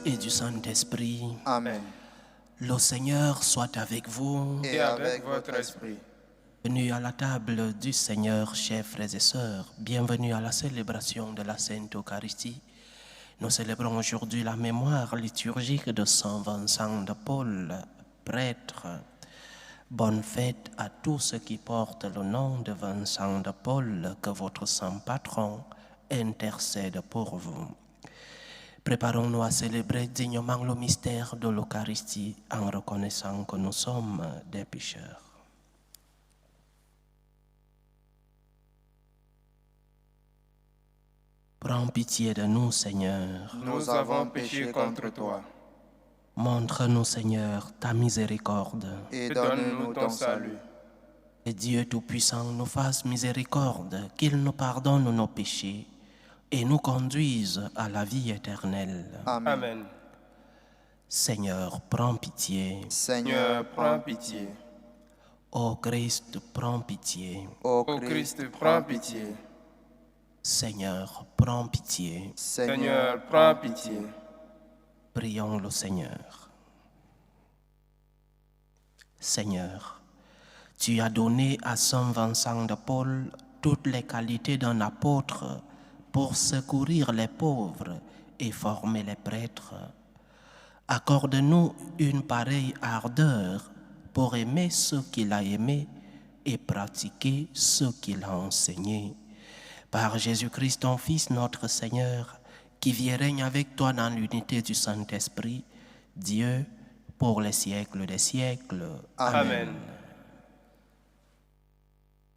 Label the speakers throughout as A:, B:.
A: et du Saint-Esprit.
B: Amen.
A: Le Seigneur soit avec vous.
B: Et avec votre esprit.
A: Bienvenue à la table du Seigneur, chers frères et sœurs. Bienvenue à la célébration de la Sainte Eucharistie. Nous célébrons aujourd'hui la mémoire liturgique de Saint Vincent de Paul, prêtre. Bonne fête à tous ceux qui portent le nom de Vincent de Paul, que votre saint patron intercède pour vous. Préparons-nous à célébrer dignement le mystère de l'Eucharistie en reconnaissant que nous sommes des pécheurs. Prends pitié de nous, Seigneur.
B: Nous avons péché contre toi.
A: Montre-nous, Seigneur, ta miséricorde.
B: Et donne-nous ton salut.
A: Que Dieu Tout-Puissant nous fasse miséricorde, qu'il nous pardonne nos péchés et nous conduise à la vie éternelle.
B: Amen.
A: Seigneur, prends pitié.
B: Seigneur, prends pitié.
A: Ô Christ, prends pitié.
B: Ô Christ, prends pitié.
A: Seigneur, prends pitié.
B: Seigneur, prends pitié.
A: Prions le Seigneur. Seigneur, tu as donné à Saint Vincent de Paul toutes les qualités d'un apôtre pour secourir les pauvres et former les prêtres. Accorde-nous une pareille ardeur pour aimer ceux qu'il a aimés et pratiquer ce qu'il a enseigné. Par Jésus-Christ, ton Fils, notre Seigneur, qui vit et règne avec toi dans l'unité du Saint-Esprit, Dieu, pour les siècles des siècles.
B: Amen.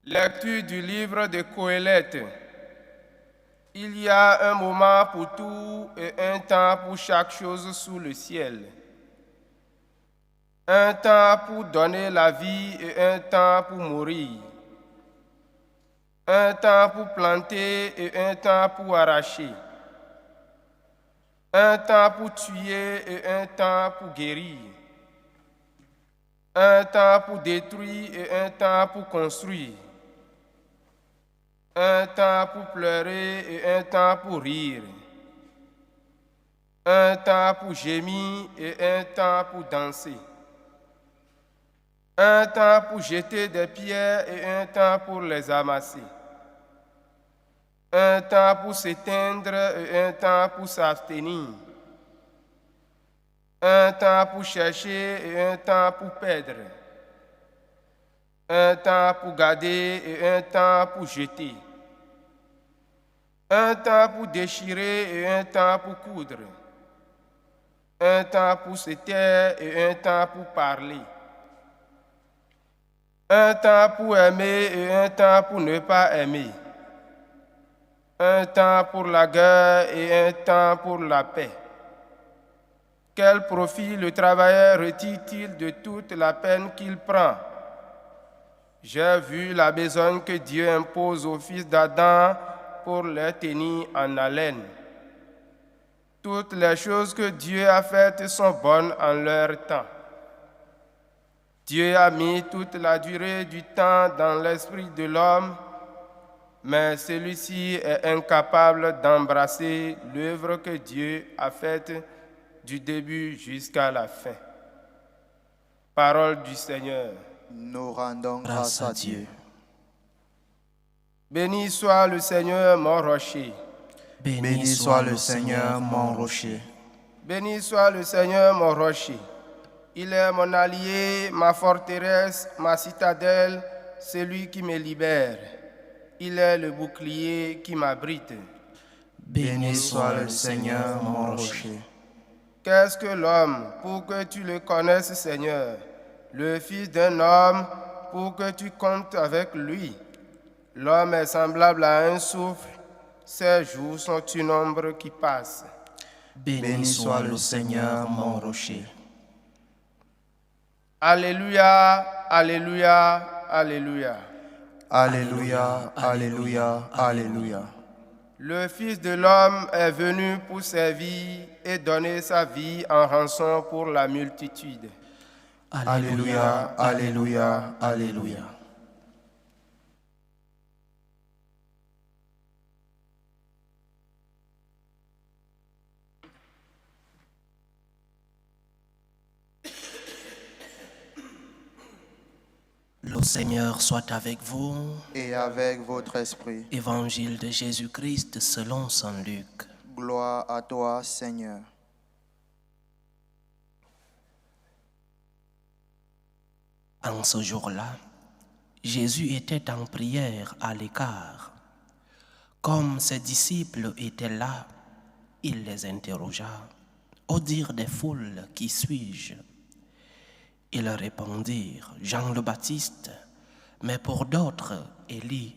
B: Lecture du livre de Coëlette. Il y a un moment pour tout et un temps pour chaque chose sous le ciel. Un temps pour donner la vie et un temps pour mourir. Un temps pour planter et un temps pour arracher. Un temps pour tuer et un temps pour guérir. Un temps pour détruire et un temps pour construire. Un temps pour pleurer et un temps pour rire. Un temps pour gémir et un temps pour danser. Un temps pour jeter des pierres et un temps pour les amasser. Un temps pour s'éteindre et un temps pour s'abstenir. Un temps pour chercher et un temps pour perdre. Un temps pour garder et un temps pour jeter. Un temps pour déchirer et un temps pour coudre. Un temps pour se taire et un temps pour parler. Un temps pour aimer et un temps pour ne pas aimer. Un temps pour la guerre et un temps pour la paix. Quel profit le travailleur retire-t-il de toute la peine qu'il prend? J'ai vu la besogne que Dieu impose aux fils d'Adam pour les tenir en haleine. Toutes les choses que Dieu a faites sont bonnes en leur temps. Dieu a mis toute la durée du temps dans l'esprit de l'homme, mais celui-ci est incapable d'embrasser l'œuvre que Dieu a faite du début jusqu'à la fin. Parole du Seigneur.
C: Nous rendons grâce à Dieu.
B: Béni soit le Seigneur, mon rocher.
C: Béni soit le Seigneur, mon rocher.
B: Béni soit le Seigneur, mon rocher. Il est mon allié, ma forteresse, ma citadelle, celui qui me libère. Il est le bouclier qui m'abrite.
C: Béni soit le Seigneur, mon rocher.
B: Qu'est-ce que l'homme pour que tu le connaisses, Seigneur? Le fils d'un homme pour que tu comptes avec lui. L'homme est semblable à un souffle, ses jours sont une ombre qui passe.
C: Béni soit le Seigneur, mon rocher.
B: Alléluia, alléluia, alléluia.
C: Alléluia, alléluia, alléluia.
B: Le Fils de l'homme est venu pour servir et donner sa vie en rançon pour la multitude.
C: Alléluia, alléluia, alléluia.
A: Le Seigneur soit avec vous.
C: Et avec votre esprit.
A: Évangile de Jésus-Christ selon saint Luc.
C: Gloire à toi, Seigneur.
A: En ce jour-là, Jésus était en prière à l'écart. Comme ses disciples étaient là, il les interrogea. Au dire des foules, qui suis-je? Ils répondirent, Jean le Baptiste, mais pour d'autres, Élie,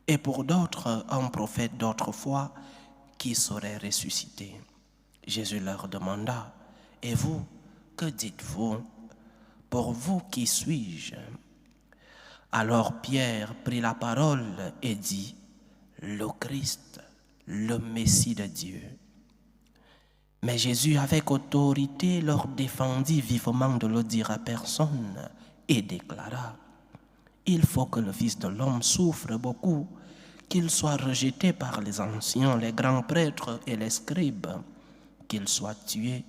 A: et pour d'autres, un prophète d'autrefois qui serait ressuscité. Jésus leur demanda, et vous, que dites-vous? Pour vous, qui suis-je? Alors Pierre prit la parole et dit, le Christ, le Messie de Dieu. Mais Jésus, avec autorité, leur défendit vivement de le dire à personne et déclara, il faut que le Fils de l'homme souffre beaucoup, qu'il soit rejeté par les anciens, les grands prêtres et les scribes, qu'il soit tué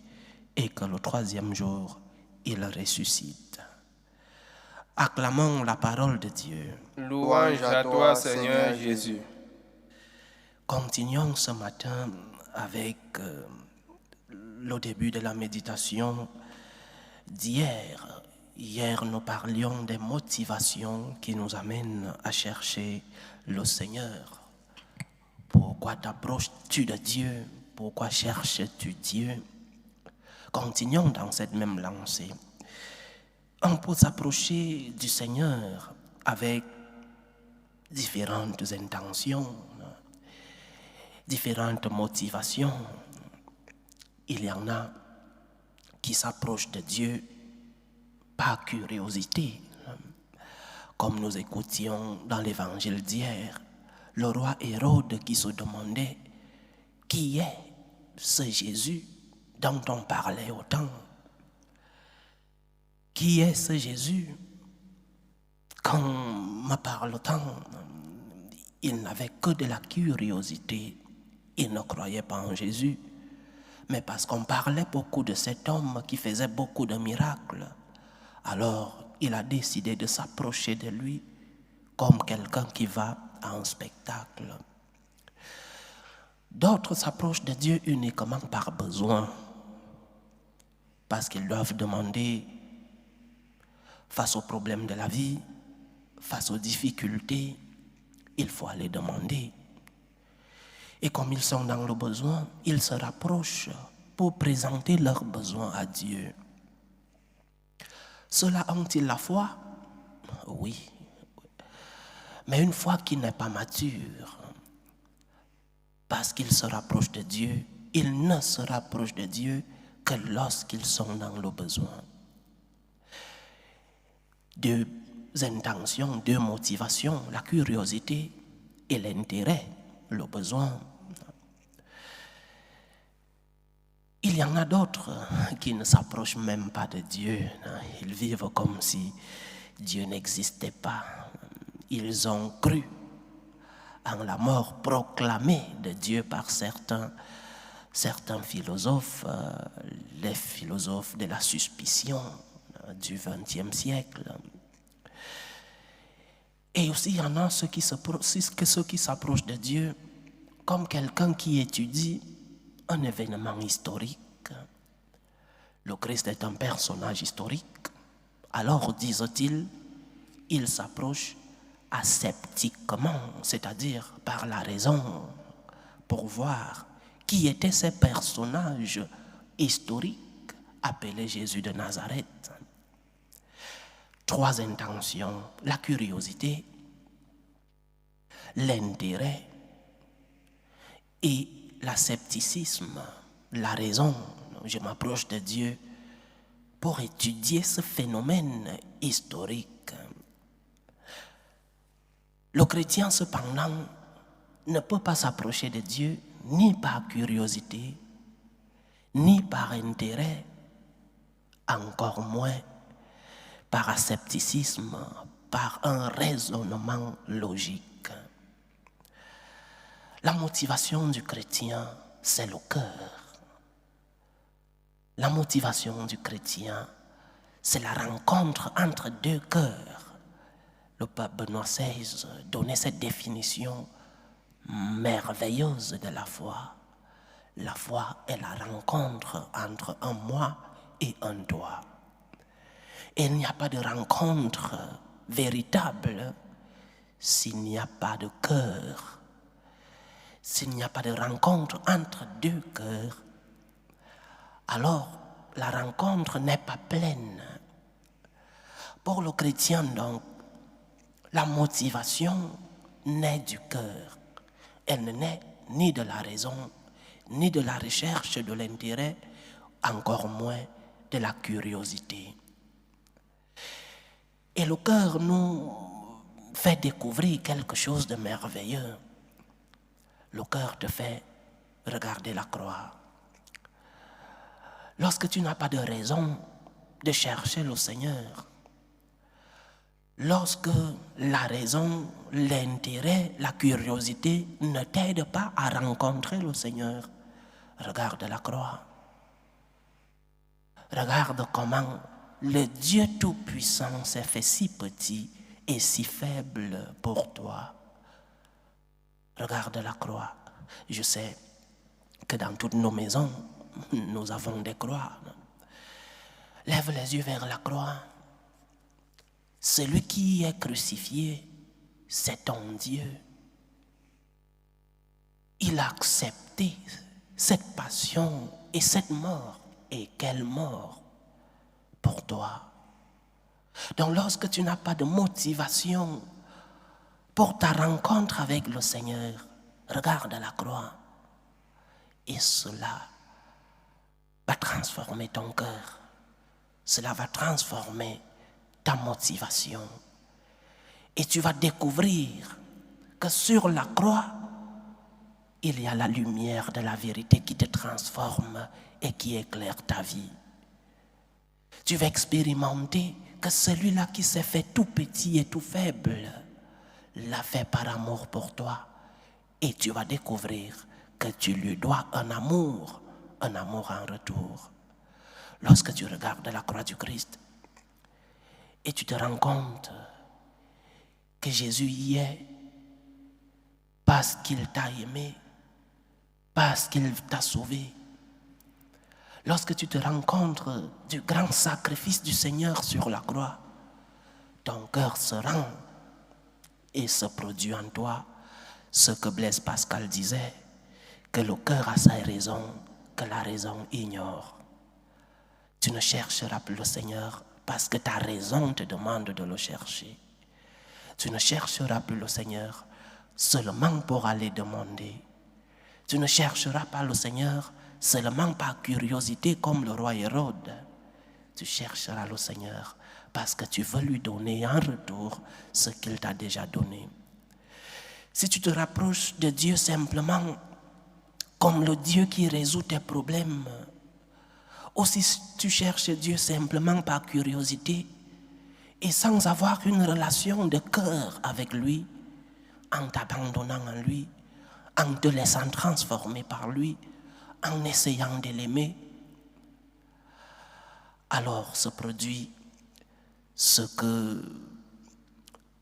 A: et que le troisième jour, il ressuscite. Acclamons la parole de Dieu.
B: Louange à toi, Seigneur Jésus.
A: Continuons ce matin avec le début de la méditation d'hier. Hier, nous parlions des motivations qui nous amènent à chercher le Seigneur. Pourquoi t'approches-tu de Dieu? Pourquoi cherches-tu Dieu? Continuons dans cette même lancée. On peut s'approcher du Seigneur avec différentes intentions, différentes motivations. Il y en a qui s'approchent de Dieu par curiosité, comme nous écoutions dans l'évangile d'hier, le roi Hérode qui se demandait qui est ce Jésus dont on parlait autant. Qui est ce Jésus? Quand on me parle tant, il n'avait que de la curiosité. Il ne croyait pas en Jésus. Mais parce qu'on parlait beaucoup de cet homme qui faisait beaucoup de miracles, alors il a décidé de s'approcher de lui comme quelqu'un qui va à un spectacle. D'autres s'approchent de Dieu uniquement par besoin, parce qu'ils doivent demander face aux problèmes de la vie, face aux difficultés, il faut aller demander. Et comme ils sont dans le besoin, ils se rapprochent pour présenter leurs besoins à Dieu. Ceux-là ont-ils la foi? Oui. Mais une foi qui n'est pas mature, parce qu'ils se rapprochent de Dieu, ils ne se rapprochent de Dieu que lorsqu'ils sont dans le besoin. Deux intentions, deux motivations, la curiosité et l'intérêt, le besoin. Il y en a d'autres qui ne s'approchent même pas de Dieu. Ils vivent comme si Dieu n'existait pas. Ils ont cru en la mort proclamée de Dieu par certains philosophes, les philosophes de la suspicion du XXe siècle. Et aussi, il y en a ceux qui s'approchent de Dieu comme quelqu'un qui étudie un événement historique. Le Christ est un personnage historique. Alors, disent-ils, il s'approche asceptiquement, c'est-à-dire par la raison, pour voir qui étaient ces personnages historiques appelés Jésus de Nazareth. Trois intentions, la curiosité, l'intérêt et l'ascepticisme, la raison. Je m'approche de Dieu pour étudier ce phénomène historique. Le chrétien, cependant, ne peut pas s'approcher de Dieu ni par curiosité, ni par intérêt, encore moins par ascepticisme, par un raisonnement logique. La motivation du chrétien, c'est le cœur. La motivation du chrétien, c'est la rencontre entre deux cœurs, le pape Benoît XVI donnait cette définition merveilleuse de la foi. La foi est la rencontre entre un moi et un toi. Et il n'y a pas de rencontre véritable s'il n'y a pas de cœur. S'il n'y a pas de rencontre entre deux cœurs, alors la rencontre n'est pas pleine. Pour le chrétien, donc, la motivation naît du cœur. Elle ne naît ni de la raison, ni de la recherche de l'intérêt, encore moins de la curiosité. Et le cœur nous fait découvrir quelque chose de merveilleux. Le cœur te fait regarder la croix. Lorsque tu n'as pas de raison de chercher le Seigneur, lorsque la raison, l'intérêt, la curiosité ne t'aident pas à rencontrer le Seigneur, regarde la croix. Regarde comment le Dieu Tout-Puissant s'est fait si petit et si faible pour toi. Regarde la croix. Je sais que dans toutes nos maisons, nous avons des croix. Lève les yeux vers la croix. Celui qui est crucifié, c'est ton Dieu. Il a accepté cette passion et cette mort. Et quelle mort pour toi. Donc lorsque tu n'as pas de motivation pour ta rencontre avec le Seigneur, regarde la croix. Et cela va transformer ton cœur. Cela va transformer ta motivation. Et tu vas découvrir que sur la croix, il y a la lumière de la vérité qui te transforme et qui éclaire ta vie. Tu vas expérimenter que celui-là qui s'est fait tout petit et tout faible l'a fait par amour pour toi. Et tu vas découvrir que tu lui dois un amour en retour. Lorsque tu regardes la croix du Christ et tu te rends compte que Jésus y est parce qu'il t'a aimé, parce qu'il t'a sauvé. Lorsque tu te rends compte du grand sacrifice du Seigneur sur la croix, ton cœur se rend et se produit en toi ce que Blaise Pascal disait, que le cœur a sa raison, que la raison ignore. Tu ne chercheras plus le Seigneur parce que ta raison te demande de le chercher. Tu ne chercheras plus le Seigneur seulement pour aller demander. Tu ne chercheras pas le Seigneur seulement par curiosité comme le roi Hérode. Tu chercheras le Seigneur parce que tu veux lui donner en retour ce qu'il t'a déjà donné. Si tu te rapproches de Dieu simplement comme le Dieu qui résout tes problèmes, ou si tu cherches Dieu simplement par curiosité et sans avoir une relation de cœur avec lui, en t'abandonnant en lui, en te laissant transformer par lui, en essayant de l'aimer, alors se produit ce que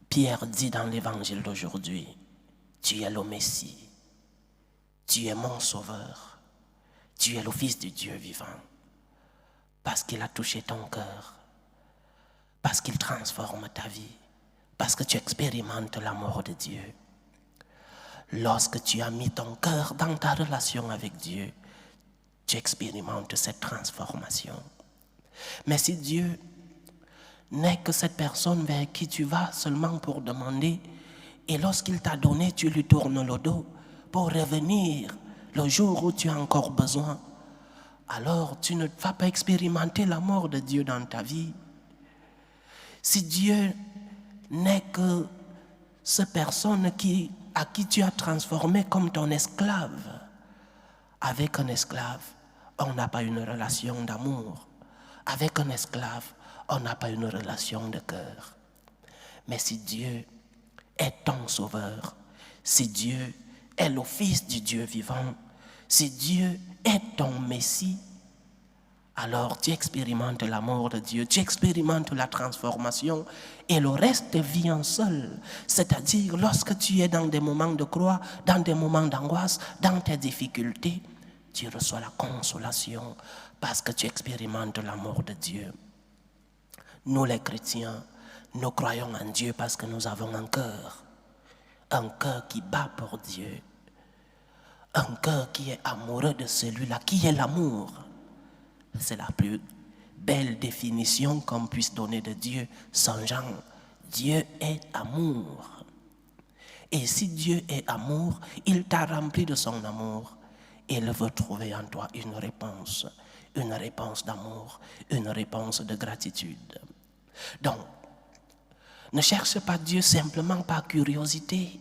A: Pierre dit dans l'évangile d'aujourd'hui. Tu es le Messie, tu es mon sauveur, tu es le Fils du Dieu vivant, parce qu'il a touché ton cœur, parce qu'il transforme ta vie, parce que tu expérimentes l'amour de Dieu. Lorsque tu as mis ton cœur dans ta relation avec Dieu, tu expérimentes cette transformation. Mais si Dieu n'est que cette personne vers qui tu vas seulement pour demander, et lorsqu'il t'a donné, tu lui tournes le dos pour revenir le jour où tu as encore besoin, alors tu ne vas pas expérimenter l'amour de Dieu dans ta vie. Si Dieu n'est que cette personne à qui tu as transformé comme ton esclave, avec un esclave, on n'a pas une relation d'amour. Avec un esclave, on n'a pas une relation de cœur. Mais si Dieu est ton sauveur, si Dieu est le Fils du Dieu vivant, si Dieu est ton Messie, Alors tu expérimentes l'amour de Dieu, tu expérimentes la transformation et le reste vient seul. C'est-à-dire lorsque tu es dans des moments de croix, dans des moments d'angoisse, dans tes difficultés, tu reçois la consolation parce que tu expérimentes l'amour de Dieu. Nous les chrétiens, nous croyons en Dieu parce que nous avons un cœur qui bat pour Dieu, un cœur qui est amoureux de celui-là, qui est l'amour. C'est la plus belle définition qu'on puisse donner de Dieu, Saint Jean. Dieu est amour. Et si Dieu est amour, il t'a rempli de son amour. Il veut trouver en toi une réponse d'amour, une réponse de gratitude. Donc, ne cherche pas Dieu simplement par curiosité.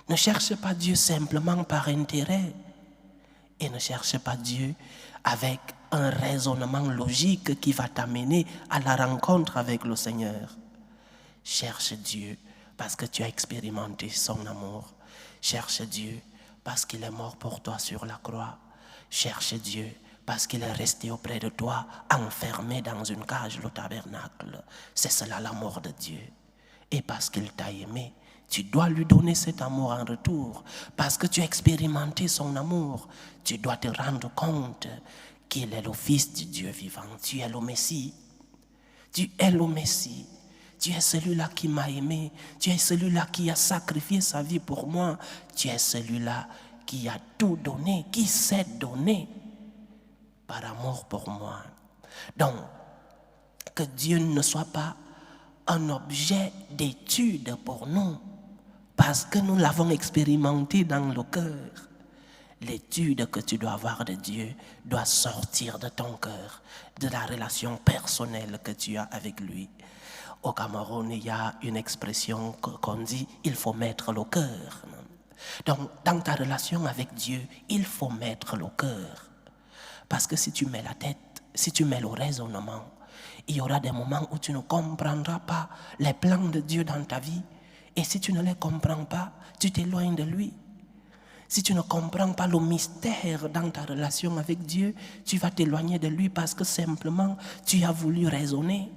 A: Ne cherche pas Dieu simplement par intérêt. Et ne cherche pas Dieu avec un raisonnement logique qui va t'amener à la rencontre avec le Seigneur. Cherche Dieu parce que tu as expérimenté son amour. Cherche Dieu parce qu'il est mort pour toi sur la croix. Cherche Dieu parce qu'il est resté auprès de toi, enfermé dans une cage, le tabernacle. C'est cela l'amour de Dieu. Et parce qu'il t'a aimé, tu dois lui donner cet amour en retour. Parce que tu as expérimenté son amour, tu dois te rendre compte qu'il est le Fils du Dieu vivant. Tu es le Messie. Tu es le Messie. Tu es celui-là qui m'a aimé. Tu es celui-là qui a sacrifié sa vie pour moi. Tu es celui-là qui a tout donné, qui s'est donné par amour pour moi. Donc, que Dieu ne soit pas un objet d'étude pour nous, parce que nous l'avons expérimenté dans le cœur. L'étude que tu dois avoir de Dieu doit sortir de ton cœur, de la relation personnelle que tu as avec lui. Au Cameroun, il y a une expression qu'on dit, il faut mettre le cœur. Donc, dans ta relation avec Dieu, il faut mettre le cœur. Parce que si tu mets la tête, si tu mets le raisonnement, il y aura des moments où tu ne comprendras pas les plans de Dieu dans ta vie. Et si tu ne les comprends pas, tu t'éloignes de lui. Si tu ne comprends pas le mystère dans ta relation avec Dieu, tu vas t'éloigner de lui parce que simplement tu as voulu raisonner.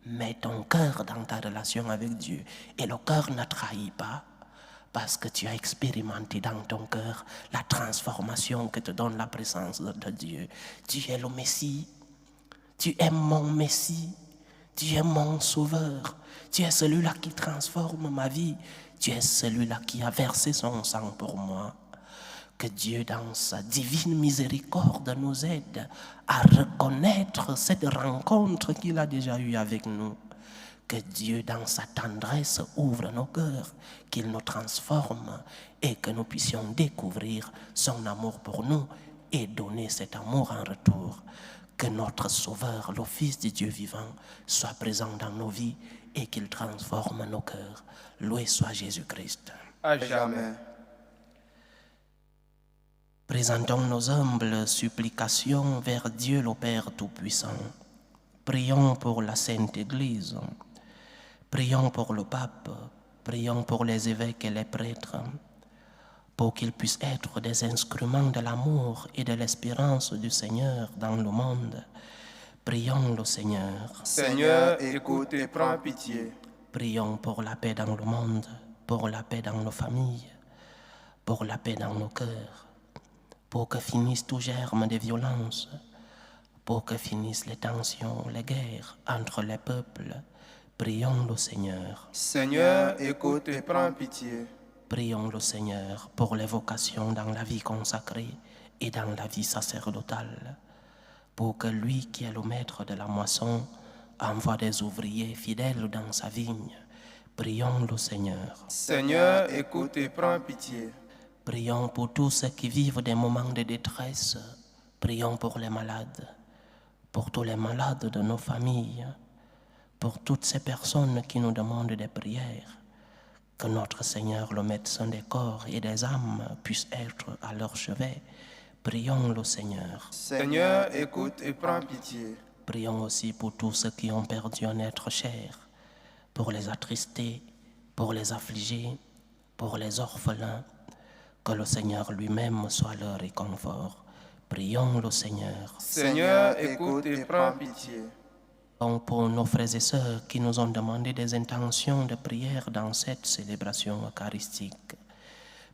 A: Mets ton cœur dans ta relation avec Dieu. Et le cœur ne trahit pas. Parce que tu as expérimenté dans ton cœur la transformation que te donne la présence de Dieu. Tu es le Messie. Tu es mon Messie. Tu es mon Sauveur. Tu es celui-là qui transforme ma vie. Tu es celui-là qui a versé son sang pour moi. Que Dieu, dans sa divine miséricorde, nous aide à reconnaître cette rencontre qu'il a déjà eue avec nous. Que Dieu, dans sa tendresse, ouvre nos cœurs, qu'il nous transforme et que nous puissions découvrir son amour pour nous et donner cet amour en retour. Que notre Sauveur, le Fils du Dieu vivant, soit présent dans nos vies et qu'il transforme nos cœurs. Loué soit Jésus-Christ.
B: À jamais.
A: Présentons nos humbles supplications vers Dieu le Père Tout-Puissant. Prions pour la Sainte Église. Prions pour le pape, prions pour les évêques et les prêtres, pour qu'ils puissent être des instruments de l'amour et de l'espérance du Seigneur dans le monde. Prions le Seigneur.
B: Seigneur, écoute et prends pitié.
A: Prions pour la paix dans le monde, pour la paix dans nos familles, pour la paix dans nos cœurs, pour que finisse tout germe de violence, pour que finissent les tensions, les guerres entre les peuples. Prions le Seigneur.
B: Seigneur, écoute et prends pitié.
A: Prions le Seigneur pour les vocations dans la vie consacrée et dans la vie sacerdotale, pour que lui qui est le maître de la moisson envoie des ouvriers fidèles dans sa vigne. Prions le Seigneur.
B: Seigneur, écoute et prends pitié.
A: Prions pour tous ceux qui vivent des moments de détresse. Prions pour les malades, pour tous les malades de nos familles, pour toutes ces personnes qui nous demandent des prières, que notre Seigneur, le médecin des corps et des âmes, puisse être à leur chevet. Prions le Seigneur.
B: Seigneur, écoute et prends pitié.
A: Prions aussi pour tous ceux qui ont perdu un être cher, pour les attristés, pour les affligés, pour les orphelins, que le Seigneur lui-même soit leur réconfort. Prions le Seigneur.
B: Seigneur, écoute et prends pitié.
A: Donc pour nos frères et sœurs qui nous ont demandé des intentions de prière dans cette célébration eucharistique.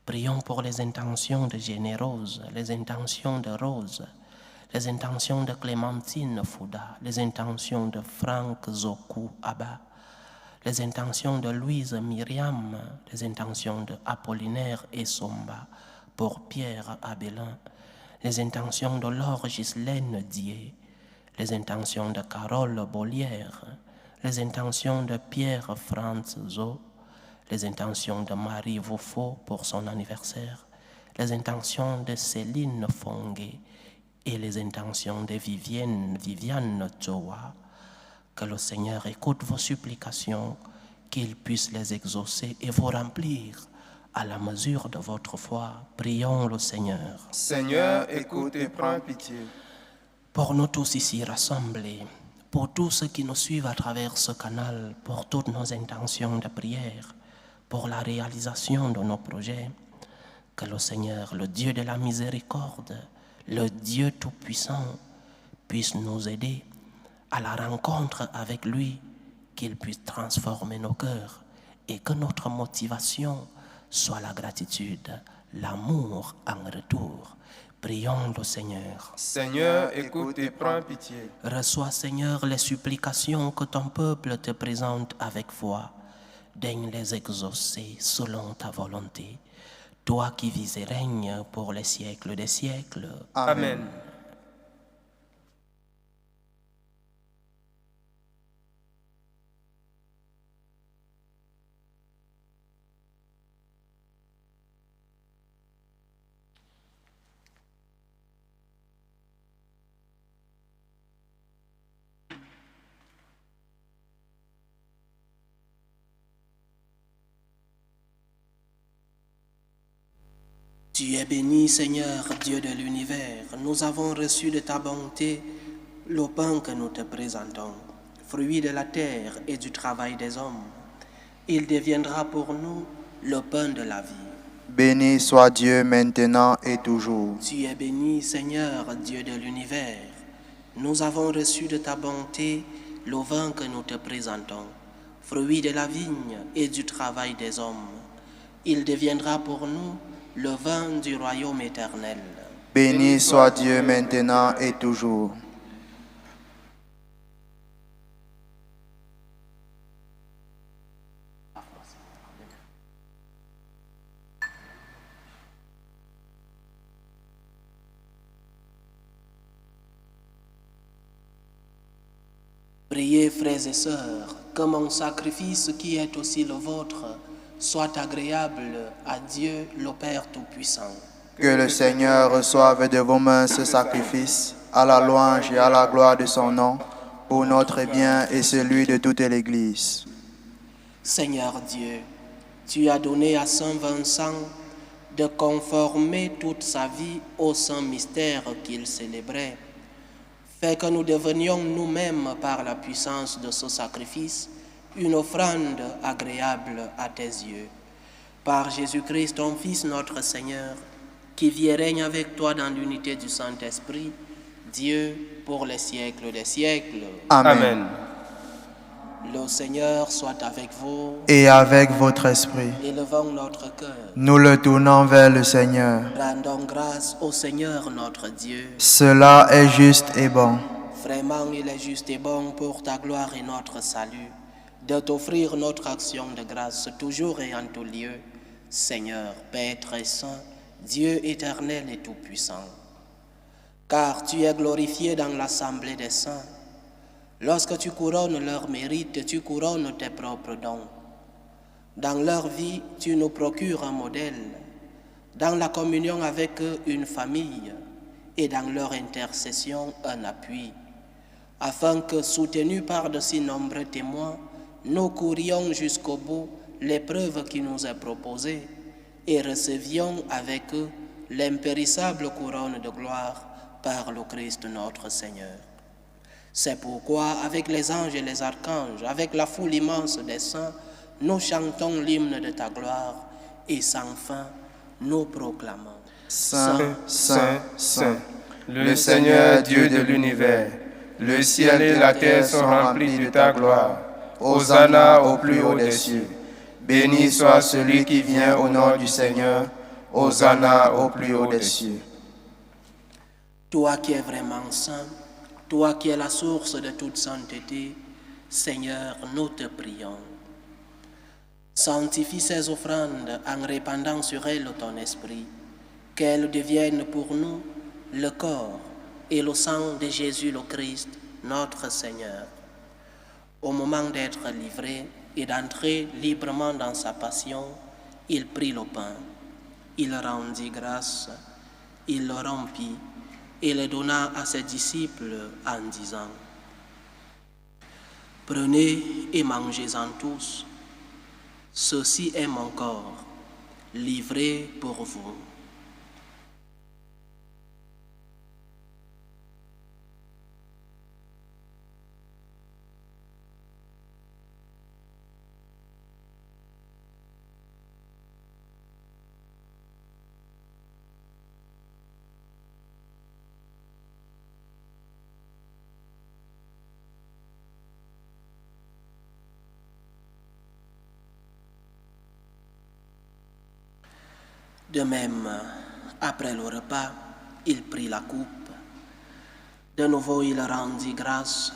A: Prions pour les intentions de Générose, les intentions de Rose, les intentions de Clémentine Fouda, les intentions de Franck Zoku Abba, les intentions de Louise Myriam, les intentions de Apollinaire et Somba, pour Pierre Abélin, les intentions de Laure Ghislaine Dié, les intentions de Carole Bollière, les intentions de Pierre Franz Zo, les intentions de Marie Vouffaut pour son anniversaire, les intentions de Céline Fongué et les intentions de Viviane Tzowa. Que le Seigneur écoute vos supplications, qu'il puisse les exaucer et vous remplir à la mesure de votre foi. Prions le Seigneur.
B: Seigneur, écoute et prends pitié.
A: Pour nous tous ici rassemblés, pour tous ceux qui nous suivent à travers ce canal, pour toutes nos intentions de prière, pour la réalisation de nos projets, que le Seigneur, le Dieu de la miséricorde, le Dieu tout-puissant, puisse nous aider à la rencontre avec lui, qu'il puisse transformer nos cœurs et que notre motivation soit la gratitude, l'amour en retour. Prions le Seigneur.
B: Seigneur, écoute et prends pitié.
A: Reçois, Seigneur, les supplications que ton peuple te présente avec foi. Daigne les exaucer selon ta volonté. Toi qui vis et règnes pour les siècles des siècles.
B: Amen.
A: Tu es béni, Seigneur, Dieu de l'univers. Nous avons reçu de ta bonté le pain que nous te présentons, fruit de la terre et du travail des hommes. Il deviendra pour nous le pain de la vie.
C: Béni soit Dieu maintenant et toujours.
A: Tu es béni, Seigneur, Dieu de l'univers. Nous avons reçu de ta bonté le vin que nous te présentons, fruit de la vigne et du travail des hommes. Il deviendra pour nous le vin du royaume éternel.
C: Béni soit Dieu maintenant et toujours.
A: Priez, frères et sœurs, que mon sacrifice qui est aussi le vôtre soit agréable à Dieu le Père Tout-Puissant.
C: Que le Seigneur reçoive de vos mains ce sacrifice, à la louange et à la gloire de son nom, pour notre bien et celui de toute l'Église.
A: Seigneur Dieu, tu as donné à Saint Vincent de conformer toute sa vie au saint mystère qu'il célébrait. Fais que nous devenions nous-mêmes, par la puissance de ce sacrifice, une offrande agréable à tes yeux. Par Jésus-Christ, ton Fils, notre Seigneur, qui vit et règne avec toi dans l'unité du Saint-Esprit, Dieu pour les siècles des siècles.
C: Amen.
A: Le Seigneur soit avec vous.
C: Et avec votre esprit.
A: Élevons notre cœur.
C: Nous le tournons vers le Seigneur.
A: Rendons grâce au Seigneur notre Dieu.
C: Cela est juste et bon.
A: Vraiment, il est juste et bon pour ta gloire et notre salut, de t'offrir notre action de grâce toujours et en tout lieu, Seigneur, Père très saint, Dieu éternel et tout-puissant. Car tu es glorifié dans l'assemblée des saints. Lorsque tu couronnes leurs mérites, tu couronnes tes propres dons. Dans leur vie, tu nous procures un modèle. Dans la communion avec eux, une famille. Et dans leur intercession, un appui. Afin que, soutenus par de si nombreux témoins, nous courions jusqu'au bout l'épreuve qui nous est proposée et recevions avec eux l'impérissable couronne de gloire par le Christ notre Seigneur. C'est pourquoi, avec les anges et les archanges, avec la foule immense des saints, nous chantons l'hymne de ta gloire et sans fin, nous proclamons.
C: Saint, Saint, Saint,
B: le Seigneur Dieu de l'univers. Le ciel et la terre sont remplis de ta gloire. Hosanna au plus haut des cieux. Béni soit celui qui vient au nom du Seigneur. Hosanna au plus haut des cieux.
A: Toi qui es vraiment saint, toi qui es la source de toute sainteté, Seigneur, nous te prions. Sanctifie ces offrandes en répandant sur elles ton esprit, qu'elles deviennent pour nous le corps et le sang de Jésus le Christ, notre Seigneur. Au moment d'être livré et d'entrer librement dans sa passion, il prit le pain, il rendit grâce, il le rompit et le donna à ses disciples en disant: « Prenez et mangez-en tous. Ceci est mon corps, livré pour vous. » De même, après le repas, il prit la coupe. De nouveau, il rendit grâce.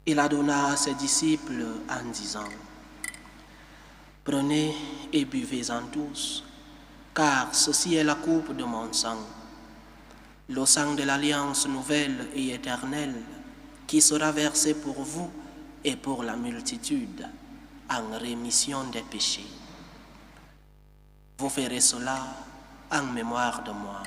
A: Il la donna à ses disciples en disant: « Prenez et buvez-en tous, car ceci est la coupe de mon sang, le sang de l'alliance nouvelle et éternelle, qui sera versé pour vous et pour la multitude, en rémission des péchés. Vous ferez cela en mémoire de moi. »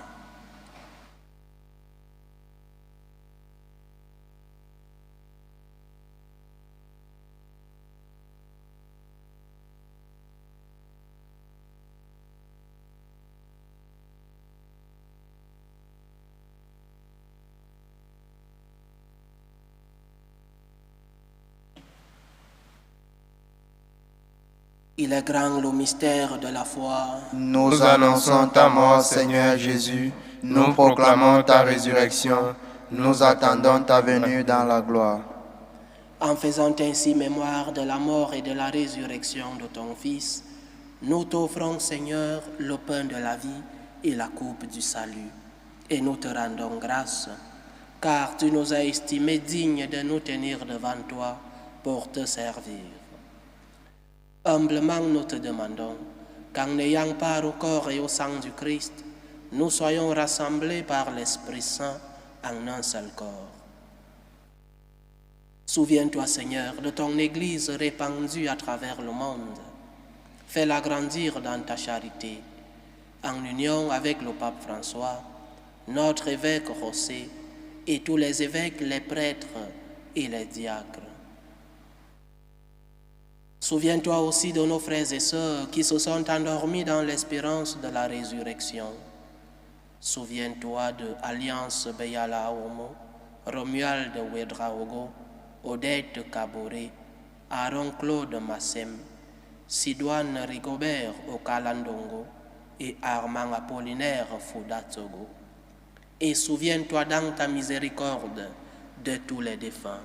A: Il est grand le mystère de la foi.
B: Nous annonçons ta mort, Seigneur Jésus. Nous proclamons ta résurrection. Nous attendons ta venue dans la gloire.
A: En faisant ainsi mémoire de la mort et de la résurrection de ton Fils, nous t'offrons, Seigneur, le pain de la vie et la coupe du salut. Et nous te rendons grâce, car tu nous as estimés dignes de nous tenir devant toi pour te servir. Humblement, nous te demandons qu'en ayant part au corps et au sang du Christ, nous soyons rassemblés par l'Esprit Saint en un seul corps. Souviens-toi, Seigneur, de ton Église répandue à travers le monde. Fais-la grandir dans ta charité, en union avec le pape François, notre évêque José et tous les évêques, les prêtres et les diacres. Souviens-toi aussi de nos frères et sœurs qui se sont endormis dans l'espérance de la résurrection. Souviens-toi de Alliance Beyala Omo, Romuald Ouedraogo, Odette Kaboré, Aaron Claude Massem, Sidoine Rigobert Okalandongo et Armand Apollinaire Fouda-Togo. Et souviens-toi dans ta miséricorde de tous les défunts.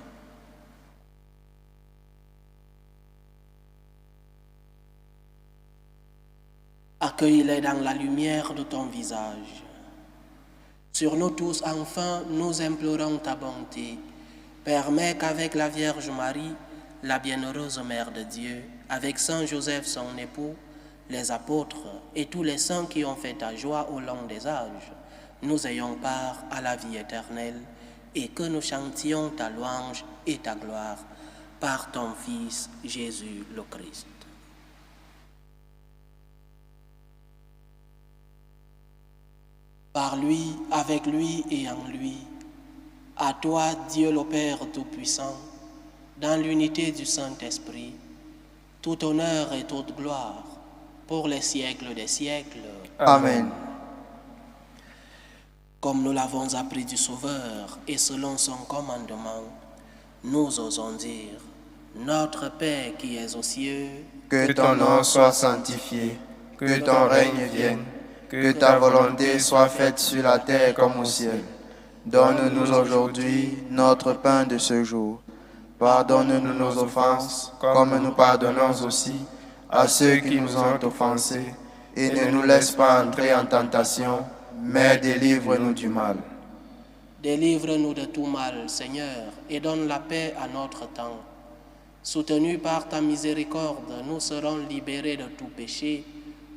A: Accueille-les dans la lumière de ton visage. Sur nous tous, enfin, nous implorons ta bonté. Permets qu'avec la Vierge Marie, la bienheureuse Mère de Dieu, avec Saint Joseph son époux, les apôtres et tous les saints qui ont fait ta joie au long des âges, nous ayons part à la vie éternelle et que nous chantions ta louange et ta gloire par ton Fils Jésus le Christ. Par lui, avec lui et en lui, à toi, Dieu le Père Tout-Puissant, dans l'unité du Saint-Esprit, tout honneur et toute gloire pour les siècles des siècles.
C: Amen.
A: Comme nous l'avons appris du Sauveur et selon son commandement, nous osons dire: Notre Père qui es aux cieux,
B: que ton nom soit sanctifié, que ton règne vienne,
C: Que ta volonté soit faite sur la terre comme au ciel. Donne-nous aujourd'hui notre pain de ce jour. Pardonne-nous nos offenses, comme nous pardonnons aussi à ceux qui nous ont offensés. Et ne nous laisse pas entrer en tentation, mais délivre-nous du mal.
A: Délivre-nous de tout mal, Seigneur, et donne la paix à notre temps. Soutenus par ta miséricorde, nous serons libérés de tout péché,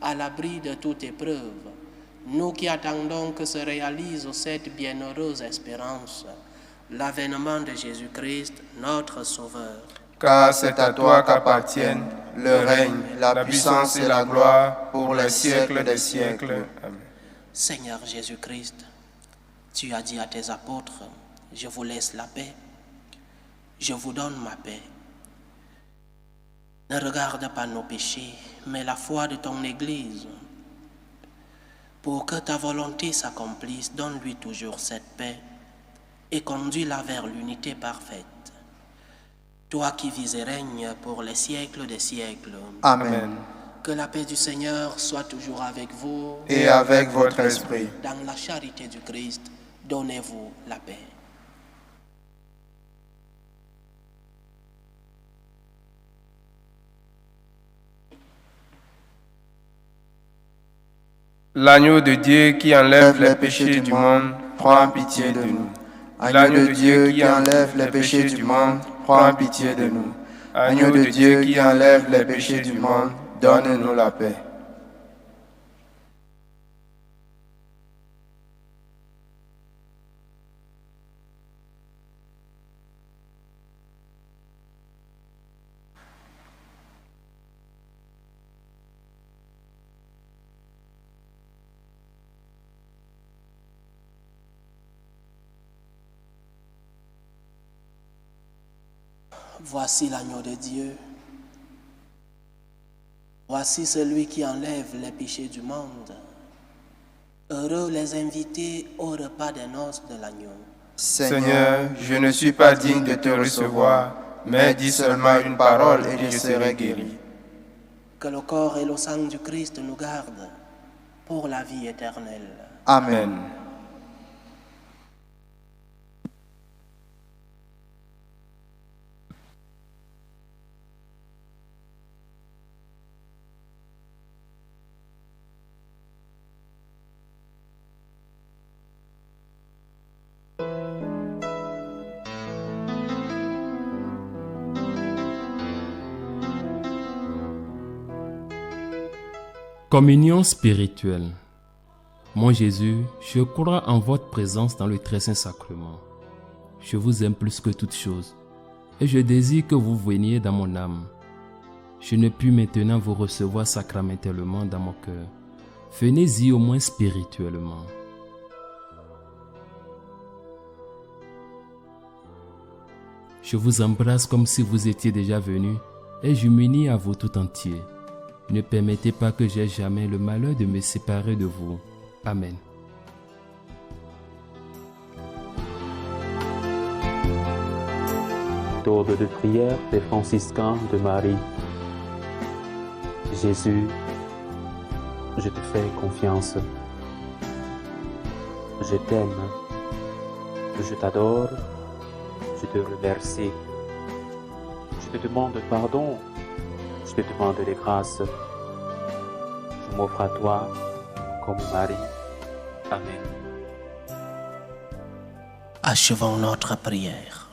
A: à l'abri de toute épreuve. Nous qui attendons que se réalise cette bienheureuse espérance, l'avènement de Jésus-Christ, notre Sauveur.
B: Car c'est à toi qu'appartiennent le règne, la puissance et la gloire pour les siècles des siècles. Amen.
A: Seigneur Jésus-Christ, tu as dit à tes apôtres, je vous laisse la paix, je vous donne ma paix. Ne regarde pas nos péchés, mais la foi de ton Église. Pour que ta volonté s'accomplisse, donne-lui toujours cette paix et conduis-la vers l'unité parfaite. Toi qui vis et règnes pour les siècles des siècles.
C: Amen.
A: Que la paix du Seigneur soit toujours avec vous.
C: Et avec votre esprit.
A: Dans la charité du Christ, donnez-vous la paix.
B: L'agneau de Dieu qui enlève les péchés du monde, prends pitié de nous. L'agneau de Dieu qui enlève les péchés du monde, prends pitié de nous. Agneau de Dieu qui enlève les péchés du monde, donne-nous la paix.
A: Voici l'agneau de Dieu. Voici celui qui enlève les péchés du monde. Heureux les invités au repas des noces de l'agneau.
B: Seigneur, je ne suis pas digne de te recevoir, mais dis seulement une parole et je serai guéri.
A: Que le corps et le sang du Christ nous gardent pour la vie éternelle.
C: Amen.
D: Communion spirituelle. Mon Jésus, je crois en votre présence dans le très saint sacrement. Je vous aime plus que toute chose et je désire que vous veniez dans mon âme. Je ne puis maintenant vous recevoir sacramentellement dans mon cœur. Venez-y au moins spirituellement. Je vous embrasse comme si vous étiez déjà venu et je m'unis à vous tout entier. Ne permettez pas que j'aie jamais le malheur de me séparer de vous. Amen.
E: Méthode de prière des franciscains de Marie. Jésus, je te fais confiance. Je t'aime. Je t'adore. Je te remercie. Je te demande pardon. Je te demande des grâces. Je m'offre à toi comme Marie. Amen.
A: Achevons notre prière.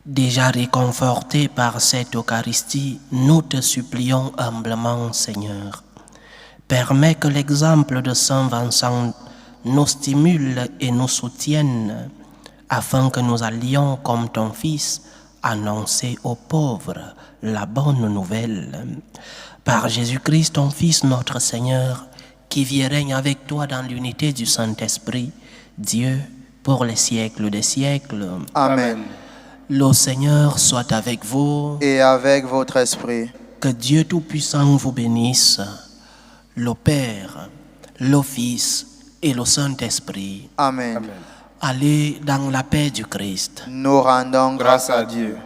A: Déjà réconfortés par cette Eucharistie, nous te supplions humblement, Seigneur. Permets que l'exemple de Saint Vincent nous stimule et nous soutienne, afin que nous allions, comme ton Fils, annoncer aux pauvres la bonne nouvelle. Par Jésus-Christ, ton Fils, notre Seigneur, qui vit et règne avec toi dans l'unité du Saint-Esprit, Dieu, pour les siècles des siècles.
C: Amen.
A: Le Seigneur soit avec vous.
C: Et avec votre esprit.
A: Que Dieu Tout-Puissant vous bénisse, le Père, le Fils et le Saint-Esprit.
C: Amen.
B: Amen.
A: Allez dans la paix du Christ.
C: Nous rendons grâce
B: Grâce à Dieu.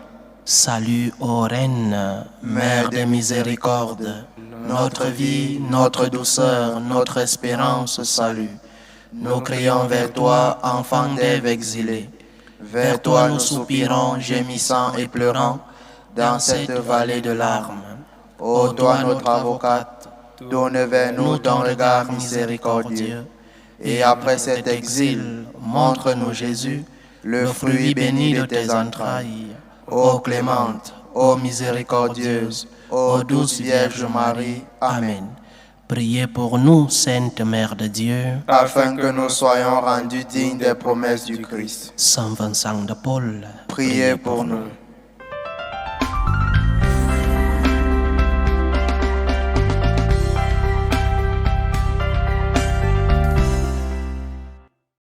A: Salut, ô Reine, Mère de miséricorde,
C: notre vie, notre douceur, notre espérance, salut. Nous crions vers toi, enfant d'Ève exilée. Vers toi nous soupirons, gémissant et pleurant, dans cette vallée de larmes. Ô toi notre avocate, tourne vers nous ton regard miséricordieux. Et après cet exil, montre-nous Jésus, le fruit béni de tes entrailles. Ô clémente, ô miséricordieuse, ô douce Vierge Marie. Amen.
A: Priez pour nous, Sainte Mère de Dieu,
C: Afin que nous soyons rendus dignes des promesses du Christ.
A: Saint Vincent de Paul,
C: Priez pour nous.